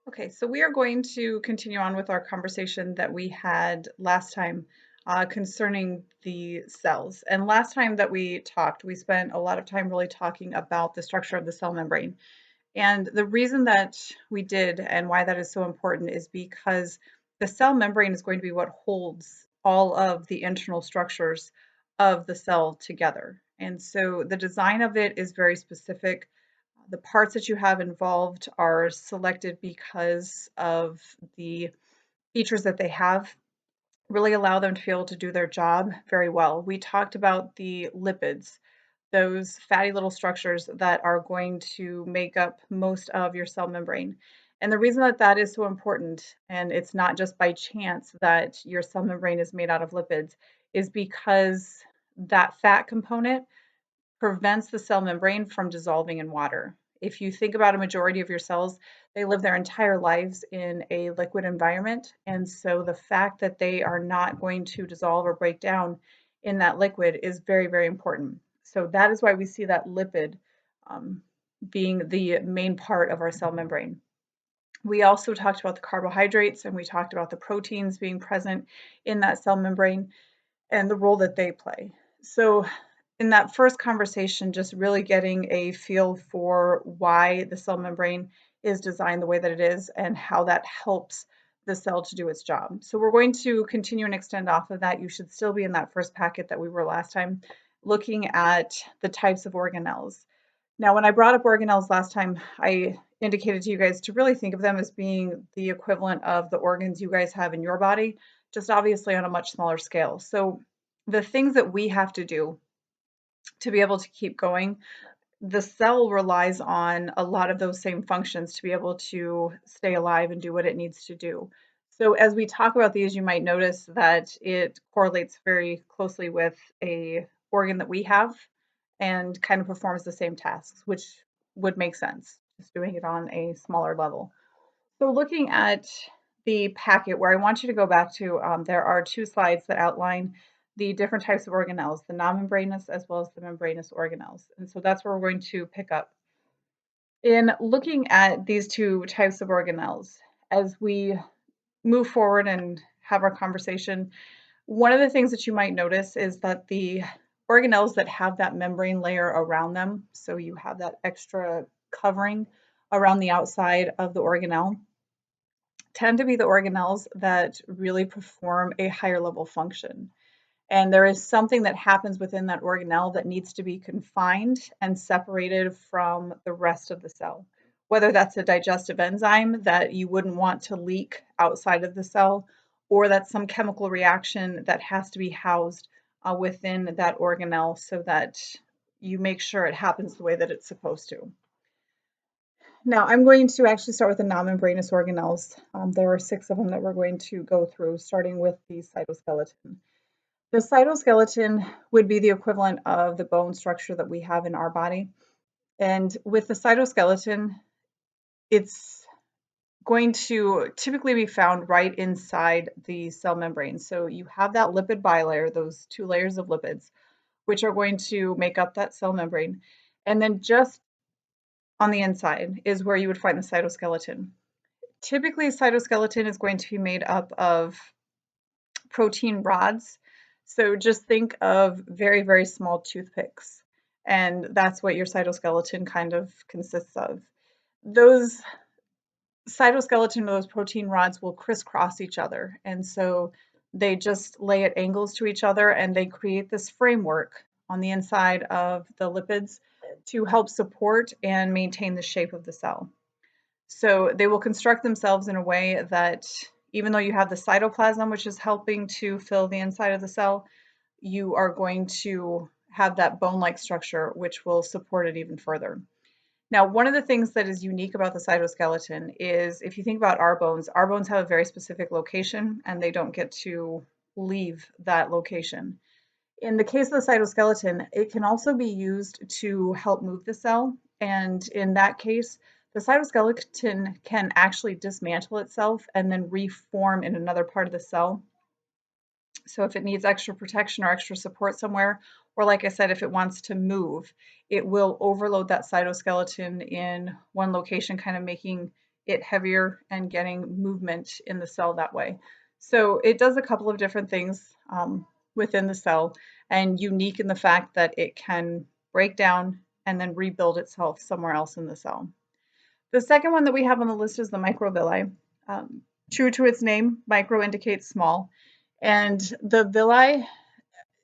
Okay, so we are going to continue on with our conversation that we had last time concerning the cells. And last time that we talked, we spent a lot of time really talking about the structure of the cell membrane. And the reason that we did and why that is so important is because the cell membrane is going to be what holds all of the internal structures of the cell together. And so the design of it is very specific. The parts that you have involved are selected because of the features that they have really allow them to be able to do their job very well. We talked about the lipids, those fatty little structures that are going to make up most of your cell membrane. And the reason that that is so important, and it's not just by chance that your cell membrane is made out of lipids, is because that fat component prevents the cell membrane from dissolving in water. If you think about a majority of your cells, they live their entire lives in a liquid environment. And so the fact that they are not going to dissolve or break down in that liquid is very, very important. So that is why we see that lipid um, being the main part of our cell membrane. We also talked about the carbohydrates and we talked about the proteins being present in that cell membrane and the role that they play. So in that first conversation, just really getting a feel for why the cell membrane is designed the way that it is and how that helps the cell to do its job. So we're going to continue and extend off of that. You should still be in that first packet that we were last time, looking at the types of organelles. Now, when I brought up organelles last time, I indicated to you guys to really think of them as being the equivalent of the organs you guys have in your body, just obviously on a much smaller scale. So the things that we have to do to be able to keep going, the cell relies on a lot of those same functions to be able to stay alive and do what it needs to do. So as we talk about these, you might notice that it correlates very closely with a organ that we have and kind of performs the same tasks, which would make sense, just doing it on a smaller level. So looking at the packet where I want you to go back to, there are two slides that outline the different types of organelles, the non-membranous as well as the membranous organelles. And so that's where we're going to pick up. In looking at these two types of organelles, as we move forward and have our conversation, one of the things that you might notice is that the organelles that have that membrane layer around them, so you have that extra covering around the outside of the organelle, tend to be the organelles that really perform a higher level function. And there is something that happens within that organelle that needs to be confined and separated from the rest of the cell. Whether that's a digestive enzyme that you wouldn't want to leak outside of the cell, or that's some chemical reaction that has to be housed within that organelle so that you make sure it happens the way that it's supposed to. Now, I'm going to actually start with the non-membranous organelles. There are 6 of them that we're going to go through, starting with the cytoskeleton. The cytoskeleton would be the equivalent of the bone structure that we have in our body. And with the cytoskeleton, it's going to typically be found right inside the cell membrane. So you have that lipid bilayer, those 2 layers of lipids, which are going to make up that cell membrane. And then just on the inside is where you would find the cytoskeleton. Typically, cytoskeleton is going to be made up of protein rods. So just think of very, very small toothpicks. And that's what your cytoskeleton kind of consists of. Those cytoskeleton, those protein rods will crisscross each other. And so they just lay at angles to each other and they create this framework on the inside of the lipids to help support and maintain the shape of the cell. So they will construct themselves in a way that even though you have the cytoplasm, which is helping to fill the inside of the cell, you are going to have that bone-like structure, which will support it even further. Now, one of the things that is unique about the cytoskeleton is if you think about our bones have a very specific location and they don't get to leave that location. In the case of the cytoskeleton, it can also be used to help move the cell. And in that case, the cytoskeleton can actually dismantle itself and then reform in another part of the cell. So if it needs extra protection or extra support somewhere, or like I said, if it wants to move, it will overload that cytoskeleton in one location, kind of making it heavier and getting movement in the cell that way. So it does a couple of different things within the cell, and unique in the fact that it can break down and then rebuild itself somewhere else in the cell. The second one that we have on the list is the microvilli. Um, True to its name, micro indicates small, and the villi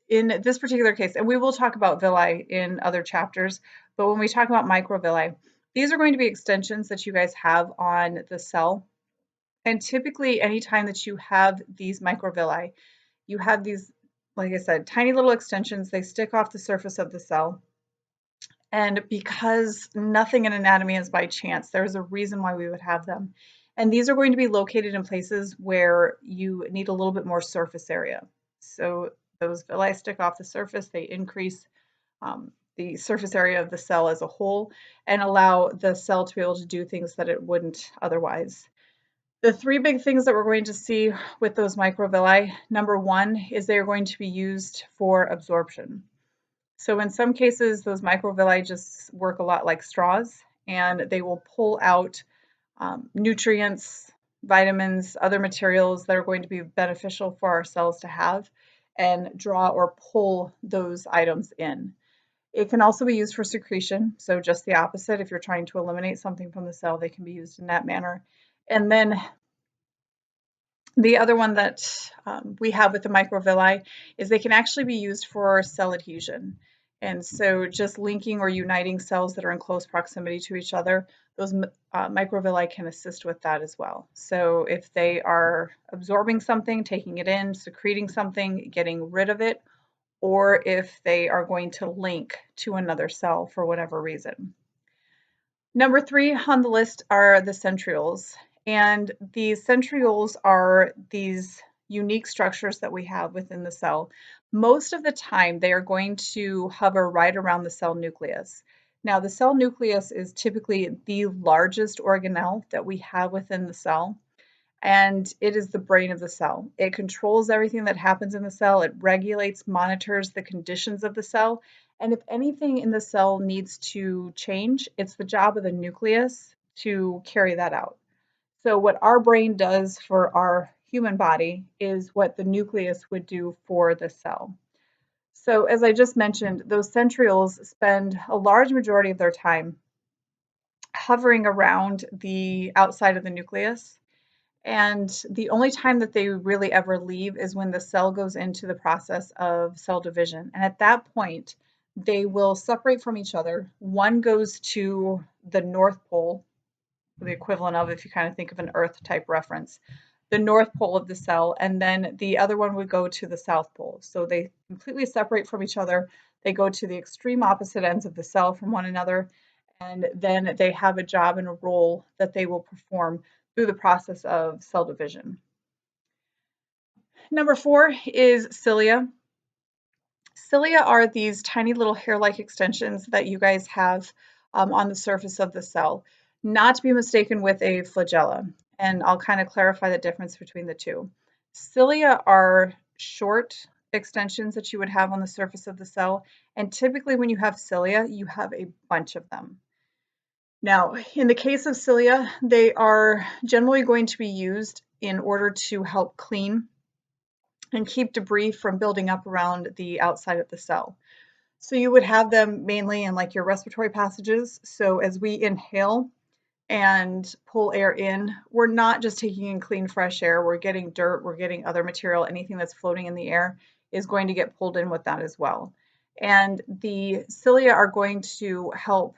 in this particular case, and we will talk about villi in other chapters, but when we talk about microvilli, these are going to be extensions that you guys have on the cell. And typically, anytime that you have these microvilli, you have these, like I said, tiny little extensions. They stick off the surface of the cell. And because nothing in anatomy is by chance, there's a reason why we would have them. And these are going to be located in places where you need a little bit more surface area. So those villi stick off the surface, they increase the surface area of the cell as a whole and allow the cell to be able to do things that it wouldn't otherwise. The three big things that we're going to see with those microvilli, number one is they are going to be used for absorption. So in some cases, those microvilli just work a lot like straws, and they will pull out nutrients, vitamins, other materials that are going to be beneficial for our cells to have, and draw or pull those items in. It can also be used for secretion, so just the opposite. If you're trying to eliminate something from the cell, they can be used in that manner. And then the other one that we have with the microvilli is they can actually be used for cell adhesion. And so just linking or uniting cells that are in close proximity to each other, those microvilli can assist with that as well. So if they are absorbing something, taking it in, secreting something, getting rid of it, or if they are going to link to another cell for whatever reason. Number three on the list are the centrioles. And the centrioles are these unique structures that we have within the cell. Most of the time, they are going to hover right around the cell nucleus. Now, the cell nucleus is typically the largest organelle that we have within the cell, and it is the brain of the cell. It controls everything that happens in the cell. It regulates, monitors the conditions of the cell, and if anything in the cell needs to change, it's the job of the nucleus to carry that out. So what our brain does for our human body is what the nucleus would do for the cell. So as I just mentioned, those centrioles spend a large majority of their time hovering around the outside of the nucleus. And the only time that they really ever leave is when the cell goes into the process of cell division. And at that point, they will separate from each other. One goes to the North Pole, the equivalent of, if you kind of think of an Earth type reference, the North Pole of the cell, and then the other one would go to the South Pole. So they completely separate from each other. They go to the extreme opposite ends of the cell from one another, and then they have a job and a role that they will perform through the process of cell division. Number four is cilia. Cilia are these tiny little hair-like extensions that you guys have on the surface of the cell, not to be mistaken with a flagella. And I'll kind of clarify the difference between the two. Cilia are short extensions that you would have on the surface of the cell, and typically when you have cilia, you have a bunch of them. Now, in the case of cilia, they are generally going to be used in order to help clean and keep debris from building up around the outside of the cell. So you would have them mainly in like your respiratory passages. So as we inhale and pull air in, we're not just taking in clean, fresh air. We're getting dirt, we're getting other material, anything that's floating in the air is going to get pulled in with that as well. And the cilia are going to help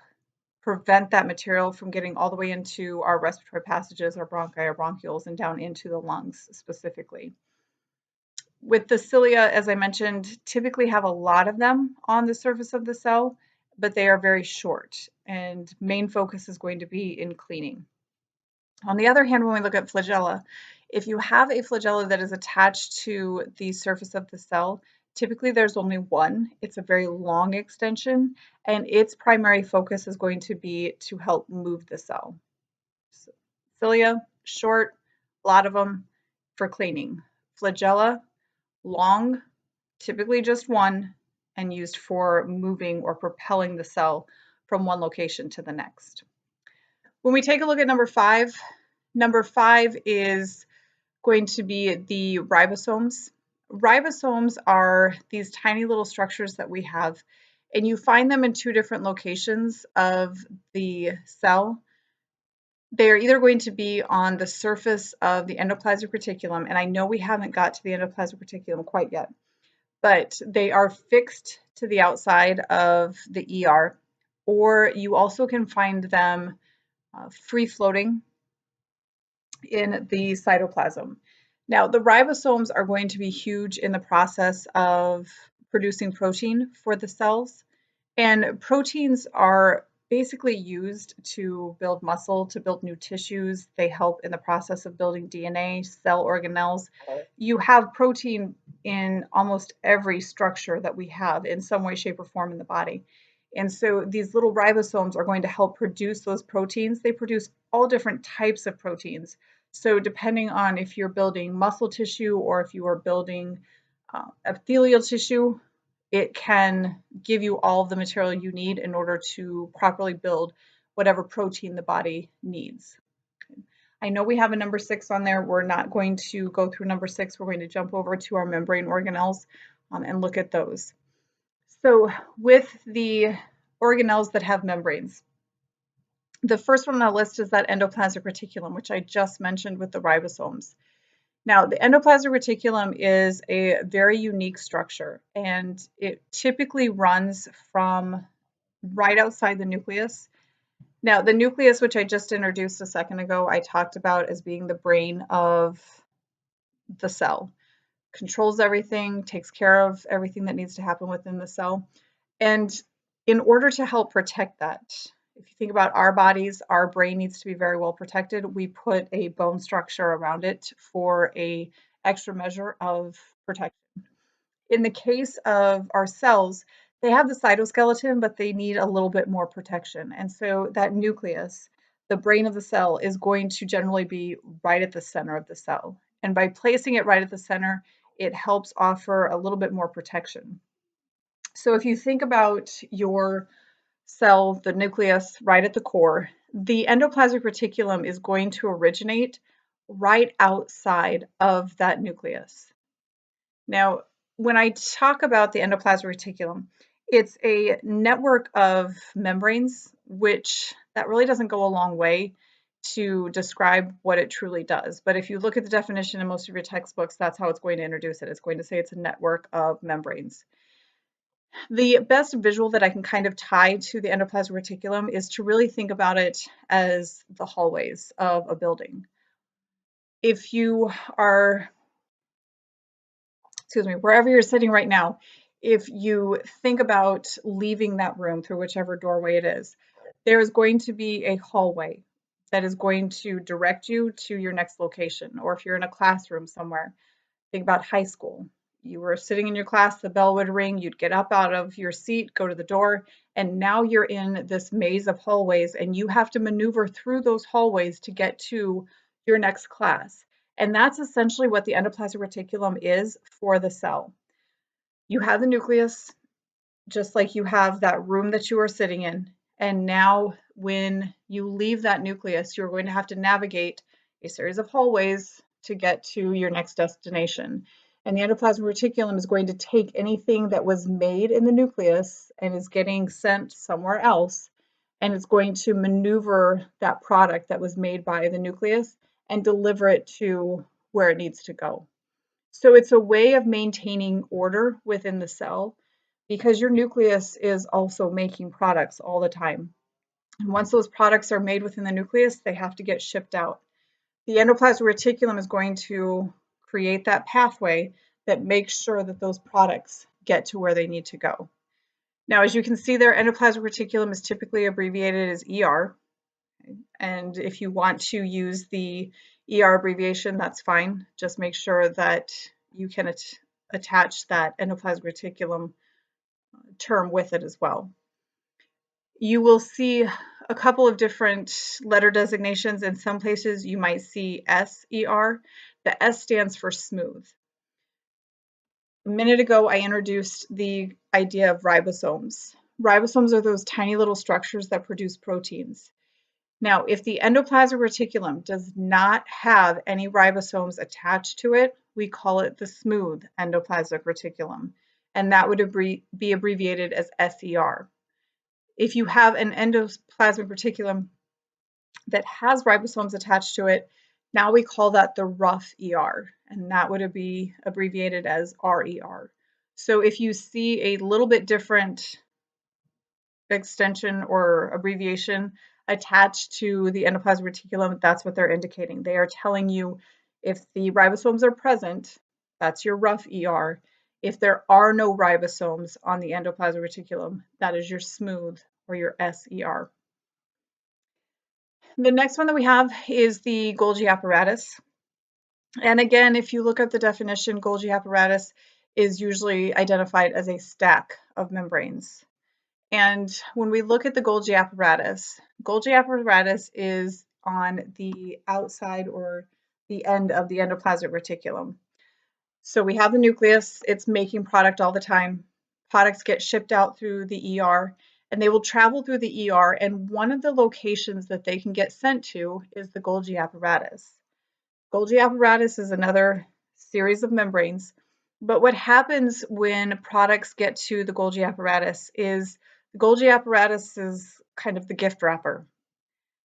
prevent that material from getting all the way into our respiratory passages, our bronchi, our bronchioles, and down into the lungs specifically. With the cilia, as I mentioned, typically have a lot of them on the surface of the cell, but they are very short, and main focus is going to be in cleaning. On the other hand, when we look at flagella, if you have a flagella that is attached to the surface of the cell, typically there's only one. It's a very long extension, and its primary focus is going to be to help move the cell. So, cilia, short, a lot of them for cleaning. Flagella, long, typically just one, and used for moving or propelling the cell from one location to the next. When we take a look at number five is going to be the ribosomes. Ribosomes are these tiny little structures that we have, and you find them in two different locations of the cell. They are either going to be on the surface of the endoplasmic reticulum, and I know we haven't got to the endoplasmic reticulum quite yet, but they are fixed to the outside of the ER, or you also can find them free floating in the cytoplasm. Now, the ribosomes are going to be huge in the process of producing protein for the cells. And proteins are basically used to build muscle, to build new tissues. They help in the process of building DNA, cell organelles. You have protein in almost every structure that we have in some way, shape, or form in the body. And so these little ribosomes are going to help produce those proteins. They produce all different types of proteins. So depending on if you're building muscle tissue or if you are building epithelial tissue, it can give you all of the material you need in order to properly build whatever protein the body needs. I know we have a number 6 on there. We're not going to go through number 6. We're going to jump over to our membrane organelles and look at those. So with the organelles that have membranes, the first one on the list is that endoplasmic reticulum, which I just mentioned with the ribosomes. Now, the endoplasmic reticulum is a very unique structure, and it typically runs from right outside the nucleus. Now, the nucleus, which I just introduced a second ago, I talked about as being the brain of the cell, controls everything, takes care of everything that needs to happen within the cell. And in order to help protect that, if you think about our bodies, our brain needs to be very well protected. We put a bone structure around it for a extra measure of protection. In the case of our cells, they have the cytoskeleton, but they need a little bit more protection. And so that nucleus, the brain of the cell, is going to generally be right at the center of the cell. And by placing it right at the center, it helps offer a little bit more protection. So if you think about your cell, the nucleus right at the core, the endoplasmic reticulum is going to originate right outside of that nucleus. Now, when I talk about the endoplasmic reticulum, it's a network of membranes, which that really doesn't go a long way to describe what it truly does. But if you look at the definition in most of your textbooks, that's how it's going to introduce it. It's going to say it's a network of membranes. The best visual that I can kind of tie to the endoplasmic reticulum is to really think about it as the hallways of a building. If you are, wherever you're sitting right now, if you think about leaving that room through whichever doorway it is, there is going to be a hallway that is going to direct you to your next location. Or if you're in a classroom somewhere, think about high school. You were sitting in your class, the bell would ring, you'd get up out of your seat, go to the door, and now you're in this maze of hallways and you have to maneuver through those hallways to get to your next class. And that's essentially what the endoplasmic reticulum is for the cell. You have the nucleus, just like you have that room that you are sitting in. And now when you leave that nucleus, you're going to have to navigate a series of hallways to get to your next destination. And the endoplasmic reticulum is going to take anything that was made in the nucleus and is getting sent somewhere else, and it's going to maneuver that product that was made by the nucleus and deliver it to where it needs to go. So it's a way of maintaining order within the cell because your nucleus is also making products all the time. And once those products are made within the nucleus, they have to get shipped out. The endoplasmic reticulum is going to create that pathway that makes sure that those products get to where they need to go. Now, as you can see there, endoplasmic reticulum is typically abbreviated as ER. And if you want to use the ER abbreviation, that's fine. Just make sure that you can attach that endoplasmic reticulum term with it as well. You will see a couple of different letter designations. In some places, you might see SER. The S stands for smooth. A minute ago, I introduced the idea of ribosomes. Ribosomes are those tiny little structures that produce proteins. Now, if the endoplasmic reticulum does not have any ribosomes attached to it, we call it the smooth endoplasmic reticulum, and that would be abbreviated as SER. If you have an endoplasmic reticulum that has ribosomes attached to it, now we call that the rough ER, and that would be abbreviated as RER. So if you see a little bit different extension or abbreviation attached to the endoplasmic reticulum, that's what they're indicating. They are telling you if the ribosomes are present, that's your rough ER. If there are no ribosomes on the endoplasmic reticulum, that is your smooth or your SER. The next one that we have is the Golgi apparatus. And again, if you look at the definition, Golgi apparatus is usually identified as a stack of membranes. And when we look at the Golgi apparatus is on the outside or the end of the endoplasmic reticulum. So we have the nucleus, it's making product all the time. Products get shipped out through the ER and they will travel through the ER, and one of the locations that they can get sent to is the Golgi apparatus. Golgi apparatus is another series of membranes, but what happens when products get to the Golgi apparatus is the Golgi apparatus is kind of the gift wrapper.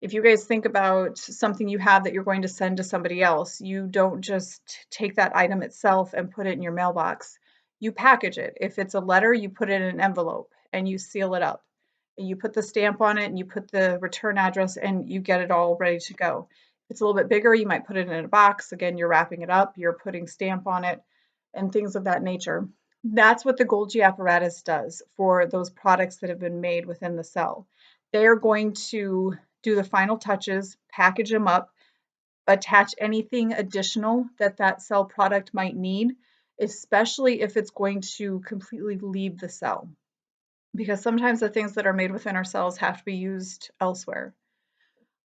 If you guys think about something you have that you're going to send to somebody else, you don't just take that item itself and put it in your mailbox. You package it. If it's a letter, you put it in an envelope and you seal it up. And you put the stamp on it and you put the return address and you get it all ready to go. If it's a little bit bigger, you might put it in a box. Again, you're wrapping it up, you're putting stamp on it and things of that nature. That's what the Golgi apparatus does for those products that have been made within the cell. They are going to do the final touches, package them up, attach anything additional that that cell product might need, especially if it's going to completely leave the cell. Because sometimes the things that are made within our cells have to be used elsewhere.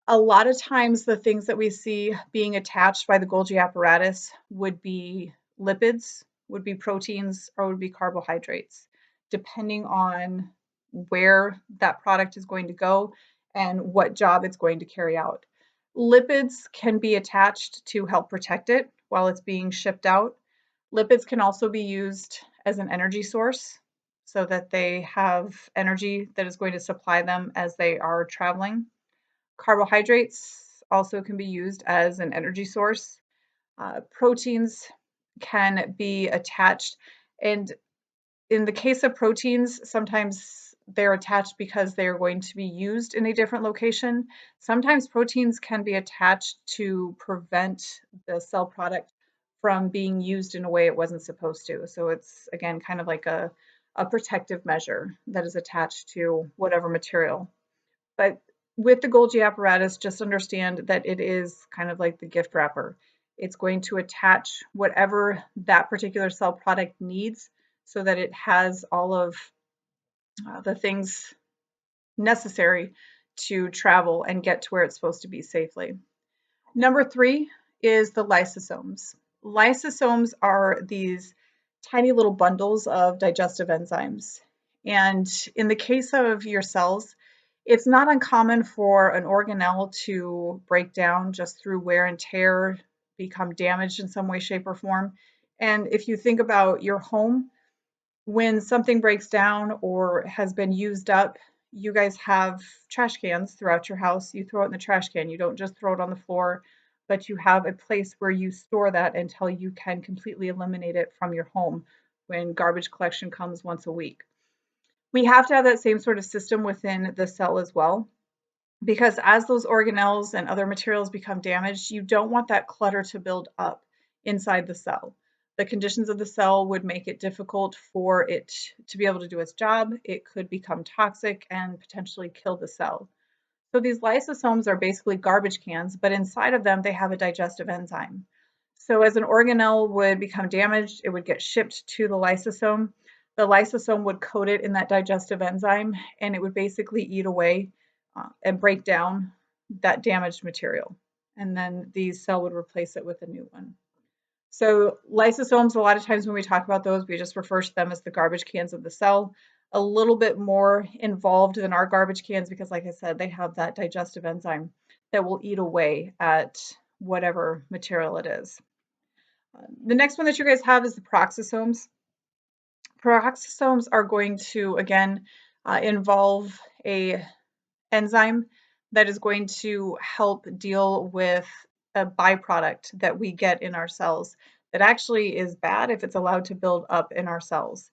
A lot of times the things that we see being attached by the Golgi apparatus would be lipids, would be proteins, or would be carbohydrates, depending on where that product is going to go and what job it's going to carry out. Lipids can be attached to help protect it while it's being shipped out. Lipids can also be used as an energy source so that they have energy that is going to supply them as they are traveling. Carbohydrates also can be used as an energy source. Proteins can be attached, and in the case of proteins, sometimes they're attached because they're going to be used in a different location. Sometimes proteins can be attached to prevent the cell product from being used in a way it wasn't supposed to. So it's, again, kind of like a protective measure that is attached to whatever material. But with the Golgi apparatus, just understand that it is kind of like the gift wrapper. It's going to attach whatever that particular cell product needs so that it has all of the things necessary to travel and get to where it's supposed to be safely. Number 3 is the lysosomes. Lysosomes are these tiny little bundles of digestive enzymes. And in the case of your cells, it's not uncommon for an organelle to break down just through wear and tear, become damaged in some way, shape, or form. And if you think about your home, when something breaks down or has been used up, you guys have trash cans throughout your house. You throw it in the trash can. You don't just throw it on the floor, but you have a place where you store that until you can completely eliminate it from your home when garbage collection comes once a week. We have to have that same sort of system within the cell as well, because as those organelles and other materials become damaged, you don't want that clutter to build up inside the cell. The conditions of the cell would make it difficult for it to be able to do its job. It could become toxic and potentially kill the cell. So these lysosomes are basically garbage cans, but inside of them, they have a digestive enzyme. So as an organelle would become damaged, it would get shipped to the lysosome. The lysosome would coat it in that digestive enzyme, and it would basically eat away and break down that damaged material. And then the cell would replace it with a new one. So lysosomes, a lot of times when we talk about those, we just refer to them as the garbage cans of the cell. a little bit more involved than our garbage cans because, like I said, they have that digestive enzyme that will eat away at whatever material it is. The next one that you guys have is the peroxisomes. Peroxisomes are going to, again, involve a enzyme that is going to help deal with a byproduct that we get in our cells that actually is bad if it's allowed to build up in our cells.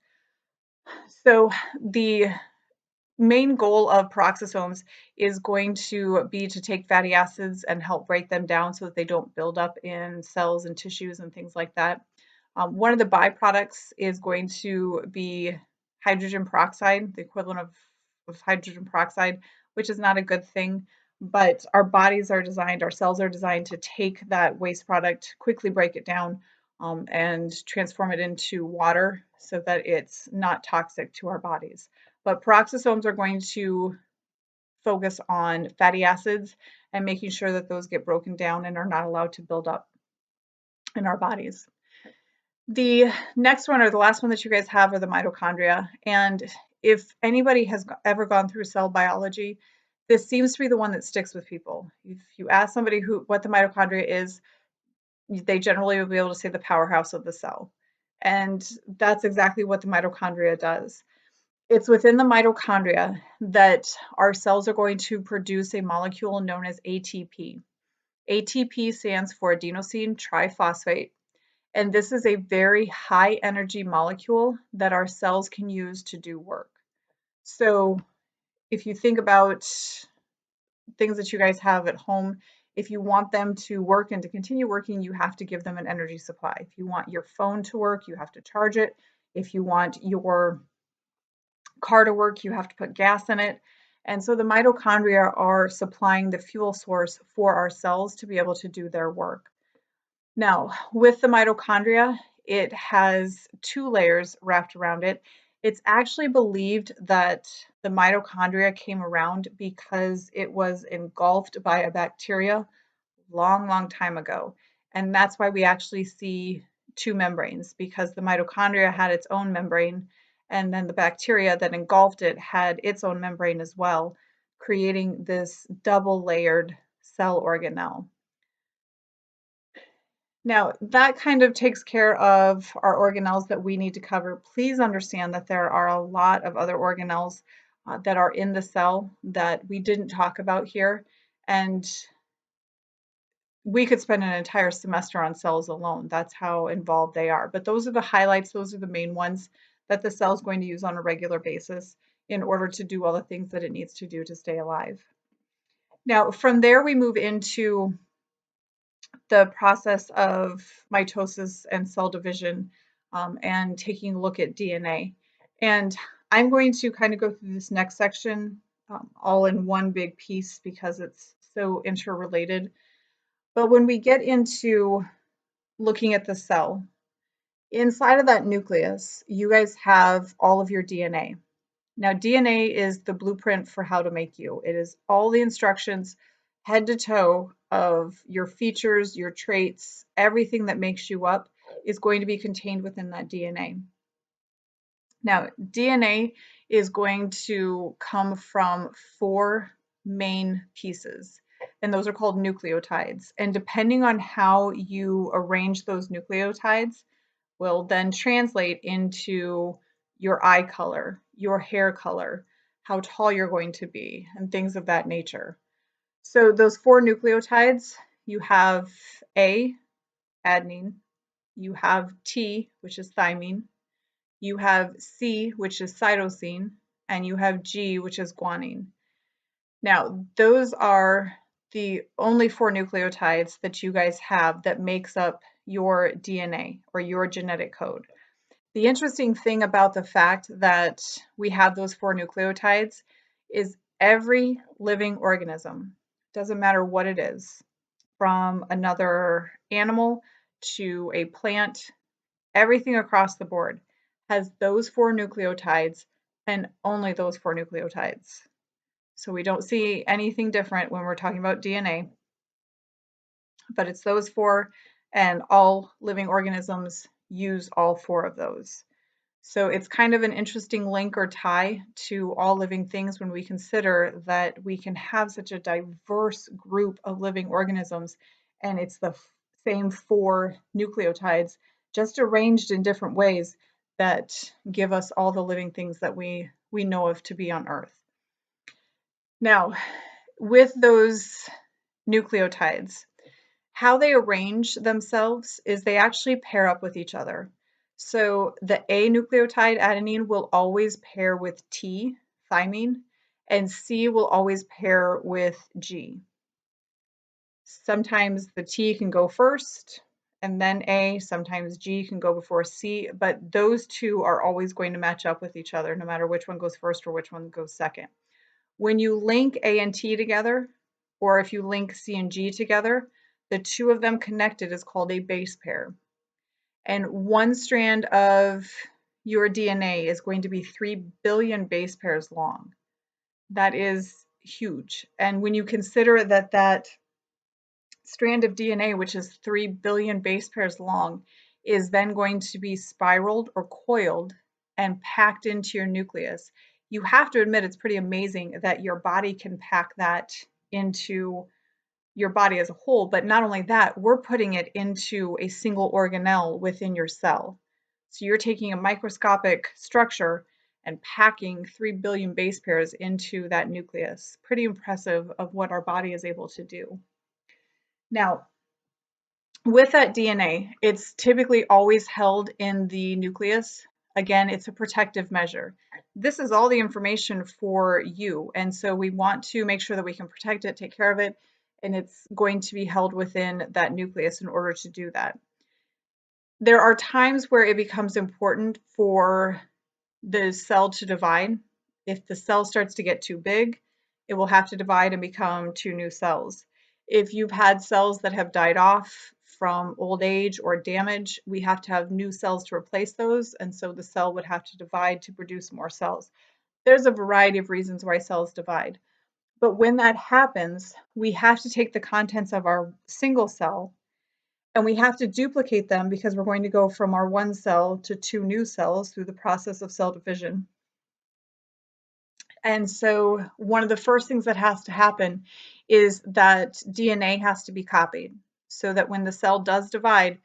So the main goal of peroxisomes is going to be to take fatty acids and help break them down so that they don't build up in cells and tissues and things like that. One of the byproducts is going to be hydrogen peroxide, the equivalent of hydrogen peroxide, which is not a good thing. But our bodies are designed, our cells are designed to take that waste product, quickly break it down, and transform it into water so that it's not toxic to our bodies. But peroxisomes are going to focus on fatty acids and making sure that those get broken down and are not allowed to build up in our bodies. The next one, or the last one that you guys have, are the mitochondria. And if anybody has ever gone through cell biology, this seems to be the one that sticks with people. If you ask somebody what the mitochondria is, they generally will be able to say the powerhouse of the cell. And that's exactly what the mitochondria does. It's within the mitochondria that our cells are going to produce a molecule known as ATP. ATP stands for adenosine triphosphate, and this is a very high energy molecule that our cells can use to do work. So if you think about things that you guys have at home, if you want them to work and to continue working, you have to give them an energy supply. If you want your phone to work, you have to charge it. If you want your car to work, you have to put gas in it. And so the mitochondria are supplying the fuel source for our cells to be able to do their work. Now, with the mitochondria, it has two layers wrapped around it. It's actually believed that the mitochondria came around because it was engulfed by a bacteria long time ago. And that's why we actually see two membranes, because the mitochondria had its own membrane, and then the bacteria that engulfed it had its own membrane as well, creating this double layered cell organelle. Now, that kind of takes care of our organelles that we need to cover. Please understand that there are a lot of other organelles that are in the cell that we didn't talk about here. And we could spend an entire semester on cells alone. That's how involved they are. But those are the highlights, those are the main ones that the cell is going to use on a regular basis in order to do all the things that it needs to do to stay alive. Now, from there, we move into the process of mitosis and cell division, and taking a look at DNA. And I'm going to kind of go through this next section all in one big piece because it's so interrelated. But when we get into looking at the cell, inside of that nucleus, you guys have all of your DNA. Now, DNA is the blueprint for how to make you. It is all the instructions, head to toe, of your features, your traits, everything that makes you up is going to be contained within that DNA. Now, DNA is going to come from four main pieces, and those are called nucleotides. And depending on how you arrange those nucleotides will then translate into your eye color, your hair color, how tall you're going to be, and things of that nature. So those four nucleotides, you have A, adenine, you have T, which is thymine, you have C, which is cytosine, and you have G, which is guanine. Now, those are the only four nucleotides that you guys have that makes up your DNA or your genetic code. The interesting thing about the fact that we have those four nucleotides is every living organism, doesn't matter what it is, from another animal to a plant, everything across the board has those four nucleotides and only those four nucleotides. So we don't see anything different when we're talking about DNA, but it's those four, and all living organisms use all four of those. So it's kind of an interesting link or tie to all living things when we consider that we can have such a diverse group of living organisms, and it's the same four nucleotides, just arranged in different ways, that give us all the living things that we know of to be on Earth. Now, with those nucleotides, how they arrange themselves is they actually pair up with each other. So the A nucleotide, adenine, will always pair with T, thymine, and C will always pair with G. Sometimes the T can go first and then A, sometimes G can go before C, but those two are always going to match up with each other no matter which one goes first or which one goes second. When you link A and T together, or if you link C and G together, the two of them connected is called a base pair. And one strand of your DNA is going to be 3 billion base pairs long. That is huge. And when you consider that that strand of DNA, which is 3 billion base pairs long, is then going to be spiraled or coiled and packed into your nucleus, you have to admit it's pretty amazing that your body can pack that into your body as a whole. But not only that, we're putting it into a single organelle within your cell. So you're taking a microscopic structure and packing 3 billion base pairs into that nucleus. Pretty impressive of what our body is able to do. Now, with that DNA, it's typically always held in the nucleus. Again, it's a protective measure. This is all the information for you, and so we want to make sure that we can protect it, take care of it, and it's going to be held within that nucleus in order to do that. There are times where it becomes important for the cell to divide. If the cell starts to get too big, it will have to divide and become two new cells. If you've had cells that have died off from old age or damage, we have to have new cells to replace those, and so the cell would have to divide to produce more cells. There's a variety of reasons why cells divide. But when that happens, we have to take the contents of our single cell and we have to duplicate them because we're going to go from our one cell to two new cells through the process of cell division. And so one of the first things that has to happen is that DNA has to be copied so that when the cell does divide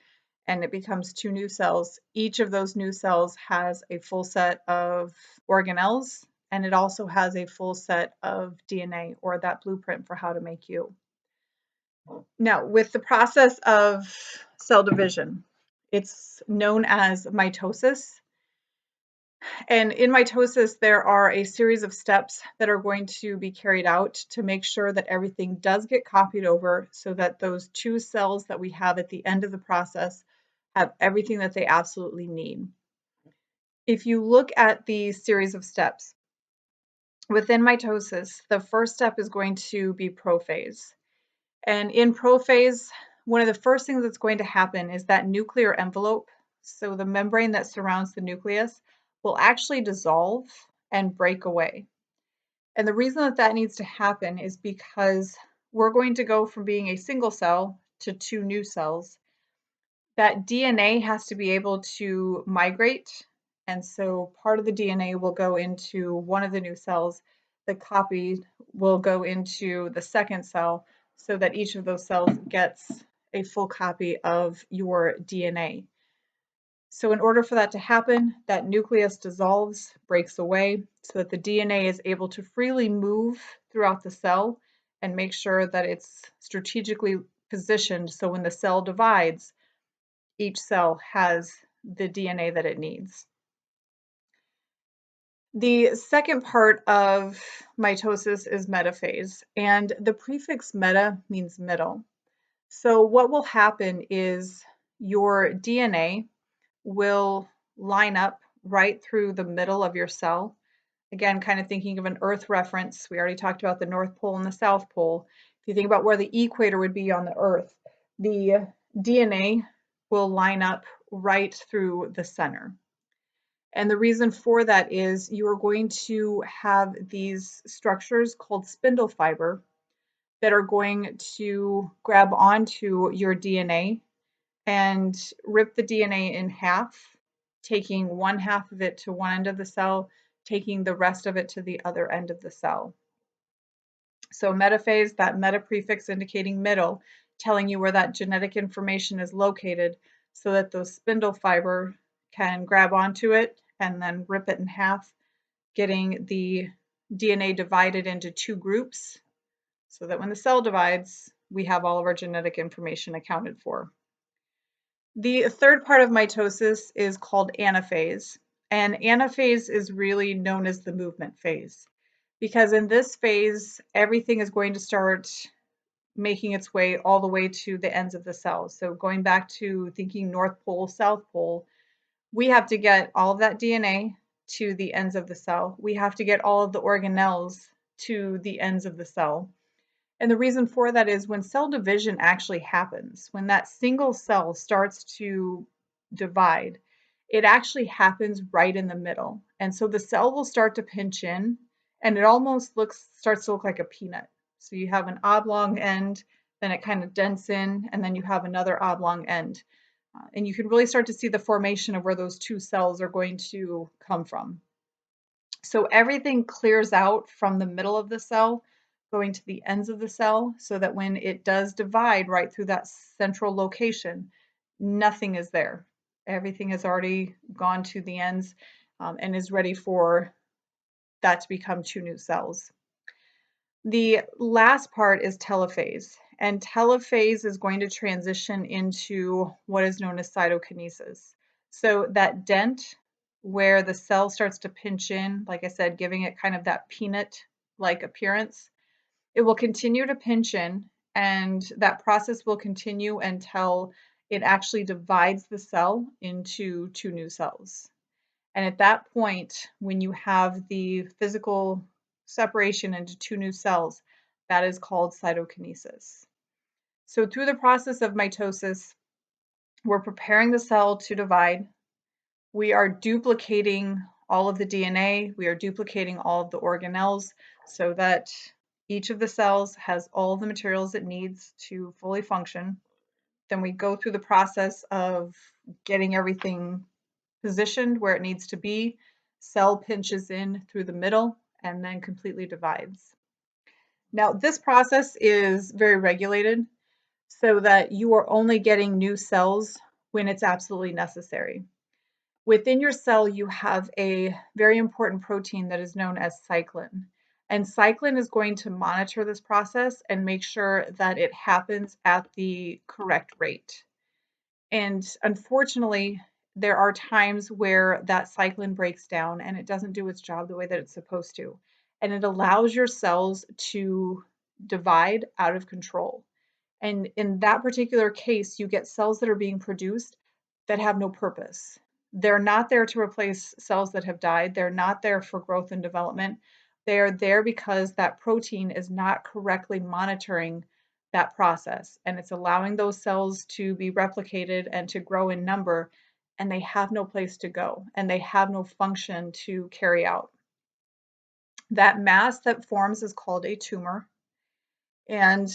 and it becomes two new cells, each of those new cells has a full set of organelles and it also has a full set of DNA, or that blueprint for how to make you. Now, with the process of cell division, it's known as mitosis. And in mitosis, there are a series of steps that are going to be carried out to make sure that everything does get copied over so that those two cells that we have at the end of the process have everything that they absolutely need. If you look at the series of steps, within mitosis, the first step is going to be prophase. And in prophase, one of the first things that's going to happen is that nuclear envelope, so the membrane that surrounds the nucleus, will actually dissolve and break away. And the reason that that needs to happen is because we're going to go from being a single cell to two new cells. That DNA has to be able to migrate. And so part of the DNA will go into one of the new cells. The copy will go into the second cell so that each of those cells gets a full copy of your DNA. So in order for that to happen, that nucleus dissolves, breaks away, so that the DNA is able to freely move throughout the cell and make sure that it's strategically positioned so when the cell divides, each cell has the DNA that it needs. The second part of mitosis is metaphase, and the prefix meta means middle. So what will happen is your DNA will line up right through the middle of your cell. Again, kind of thinking of an Earth reference, we already talked about the North Pole and the South Pole. If you think about where the equator would be on the Earth, the DNA will line up right through the center. And the reason for that is you are going to have these structures called spindle fiber that are going to grab onto your DNA and rip the DNA in half taking one half of it to one end of the cell, taking the rest of it to the other end of the cell. So metaphase, that meta prefix indicating middle, telling you where that genetic information is located so that those spindle fiber can grab onto it and then rip it in half, getting the DNA divided into two groups so that when the cell divides, we have all of our genetic information accounted for. The third part of mitosis is called anaphase, and anaphase is really known as the movement phase because in this phase, everything is going to start making its way all the way to the ends of the cell. So going back to thinking North Pole, South Pole, we have to get all of that DNA to the ends of the cell. We have to get all of the organelles to the ends of the cell. And the reason for that is when cell division actually happens, when that single cell starts to divide, it actually happens right in the middle. And so the cell will start to pinch in and it almost starts to look like a peanut. So you have an oblong end, then it kind of dents in, and then you have another oblong end. And you can really start to see the formation of where those two cells are going to come from. So everything clears out from the middle of the cell, going to the ends of the cell, so that when it does divide right through that central location, nothing is there. Everything has already gone to the ends and is ready for that to become two new cells. The last part is telophase, and telophase is going to transition into what is known as cytokinesis. So that dent where the cell starts to pinch in, like I said, giving it kind of that peanut-like appearance, it will continue to pinch in, and that process will continue until it actually divides the cell into two new cells. And at that point, when you have the physical separation into two new cells, that is called cytokinesis. So through the process of mitosis, we're preparing the cell to divide. We are duplicating all of the DNA. We are duplicating all of the organelles so that each of the cells has all of the materials it needs to fully function. Then we go through the process of getting everything positioned where it needs to be. Cell pinches in through the middle and then completely divides. Now, this process is very regulated so that you are only getting new cells when it's absolutely necessary. Within your cell, you have a very important protein that is known as cyclin. And cyclin is going to monitor this process and make sure that it happens at the correct rate. And unfortunately, there are times where that cyclin breaks down and it doesn't do its job the way that it's supposed to. And it allows your cells to divide out of control. And in that particular case, you get cells that are being produced that have no purpose. They're not there to replace cells that have died. They're not there for growth and development. They are there because that protein is not correctly monitoring that process, and it's allowing those cells to be replicated and to grow in number, and they have no place to go, and they have no function to carry out. That mass that forms is called a tumor, and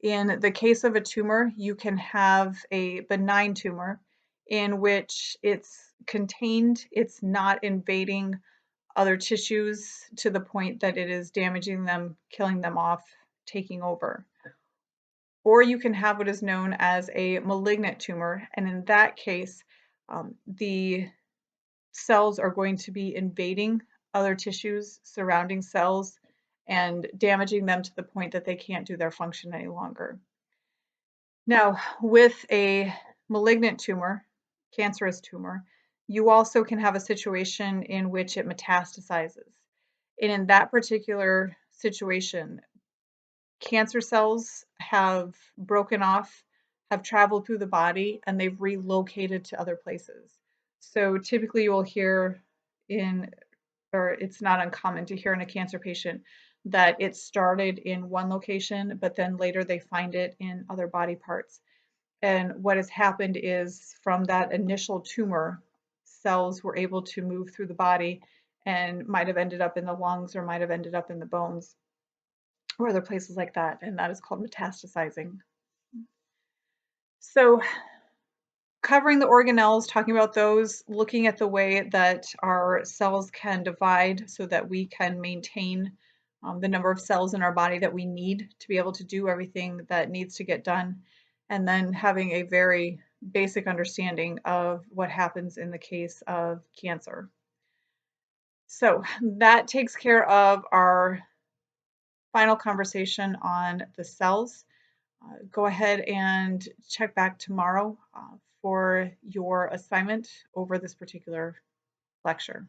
in the case of a tumor, you can have a benign tumor in which it's contained, it's not invading other tissues to the point that it is damaging them, killing them off, taking over. Or you can have what is known as a malignant tumor, and in that case, the cells are going to be invading other tissues, surrounding cells, and damaging them to the point that they can't do their function any longer. Now, with a malignant tumor, cancerous tumor, you also can have a situation in which it metastasizes. And in that particular situation, cancer cells have broken off, have traveled through the body, and they've relocated to other places. So typically you will hear or it's not uncommon to hear in a cancer patient that it started in one location, but then later they find it in other body parts. And what has happened is from that initial tumor, cells were able to move through the body and might have ended up in the lungs or might have ended up in the bones or other places like that, and that is called metastasizing. So covering the organelles, talking about those, looking at the way that our cells can divide so that we can maintain the number of cells in our body that we need to be able to do everything that needs to get done, and then having a very basic understanding of what happens in the case of cancer. So that takes care of our final conversation on the cells. Go ahead and check back tomorrow for your assignment over this particular lecture.